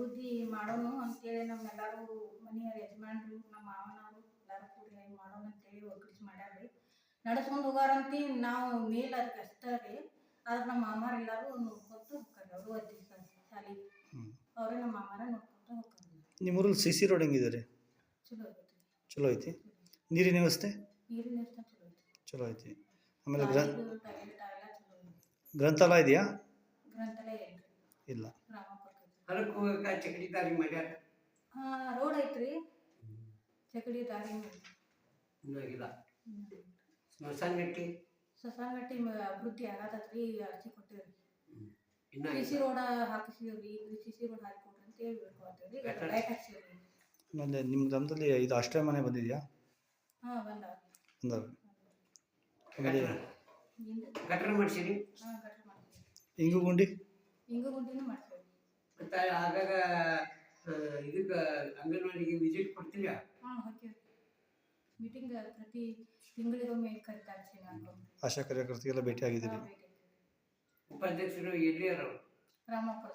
ಅಭಿವೃದ್ಧಿ ಮಾಡೋನು ಅಂತೇಳಿ ನಮ್ಮೆಲ್ಲರೂ ಮನೆಯ ಯಜಮಾನ್ರು ನಮ್ಮ ಮಾವನವರು ಎಲ್ಲರೂ ಕೂಡಿ ಮಾಡೋಣ ಅಂತೇಳಿ ಒಗ್ಗೂಡಿಸಿ ಮಾಡ್ಯಾರ್ರಿ. ನಡೆಸ್ಕೊಂಡು ಹೋಗಾರಂತಿ ನಾವು ಮೇಲ್ ಅದಕ್ಕೆ ಅಷ್ಟೇ ರೀ. ಆದ್ರೆ ನಮ್ಮ ಮಾಮಾರ ಎಲ್ಲರೂ ನೋಡ್ಕೊತ ಹೋಗ್ತಾರೆ. ಅವರು ಅಜ್ಜಿ ಶಾಲಿ ಅವರೇ ನಮ್ಮ ಮಾಮಾರ ನೋಡ್ಕೊತ ಹೋಗ್ತಾರೆ. ನಿಮ್ಮೂರಲ್ಲಿ CC ರೋಡ್ ಹೆಂಗಿದೆ ರೀ? ಚಲೋ ಐತಿ. ಚಲೋ ಐತಿ. ನೀರಿನ ವ್ಯವಸ್ಥೆ? ನೀರಿನ ವ್ಯವಸ್ಥೆ ಚಲೋ ಐತಿ. ಚಲೋ ಐತಿ. ಆಮೇಲೆ ಗ್ರಂಥಾಲಯ ಗ್ರಂಥಾಲಯ ಇದೆಯಾ? ಗ್ರಂಥಾಲಯ ಇಲ್ಲ. ಹೊಲಕ್ಕೆ ಹೋಗಕ್ಕೆ ಚಕಡಿ ದಾರಿ ಮಾಡ್ಯಾರ. ರೋಡ್ ಐತ್ರಿ, ಚಕಡಿ ದಾರಿ ಇನ್ನೂ ಸ್ಮಶಾನ ಗಟ್ಟಿ ಅಭಿವೃದ್ಧಿ ಆಗತೈತ್ರಿ. ಈಗ ಅರ್ಜಿ ಕೊಟ್ಟಿವ್ರಿ. ಇನ್ನ CC ರೋಡ್ ಹಾಕಿಸಿವ್ರಿ. CC ರೋಡ್ ಹಾಕಿಕೊಡ್ರಿ ಅಂತ ಹೇಳಿ ಬೇಡ್ಕೊಳ್ತೀವ್ರಿ. ಲೈಟ್ ಹಾಕ್ಸಿವ್ರಿ. ಆಮೇಲೆ ನಿಮ್ಮ ಗ್ರಾಮದಲ್ಲಿ ಇದು ಆಶ್ರಯ ಮನೆ ಬಂದಿದೆಯಾ? ಬಂದಾವ. ಆಮೇಲೆ ಗಟ್ರ ಮಾಡಿಸಿರಿ. ಗಟ್ರ ಮಾಡ್ತೀವಿ. ಇಂಗು ಗುಂಡಿನೂ ಮಾಡ್ತೀವಿ. ಮತ್ತೆ ಆಗಾಗ ಇದಕ್ಕೆ ಅಂಗನವಾಡಿಗೆ ವಿಸಿಟ್ ಕೊಡ್ತೀರಾ? ಹೋಗ್ತೀವಿ. ಮೀಟಿಂಗ್ ಪ್ರತಿ ತಿಂಗಳಿಗೊಮ್ಮೆ ಕರಿತಾರೆ. ಆಶಾ ಕಾರ್ಯಕರ್ತೆಗೆಲ್ಲ ಭೇಟಿ ಆಗಿದ್ದೀರಿ? ಉಪಾಧ್ಯಕ್ಷರು ಎಲ್ಲಿ? ರಾಮಪುರ.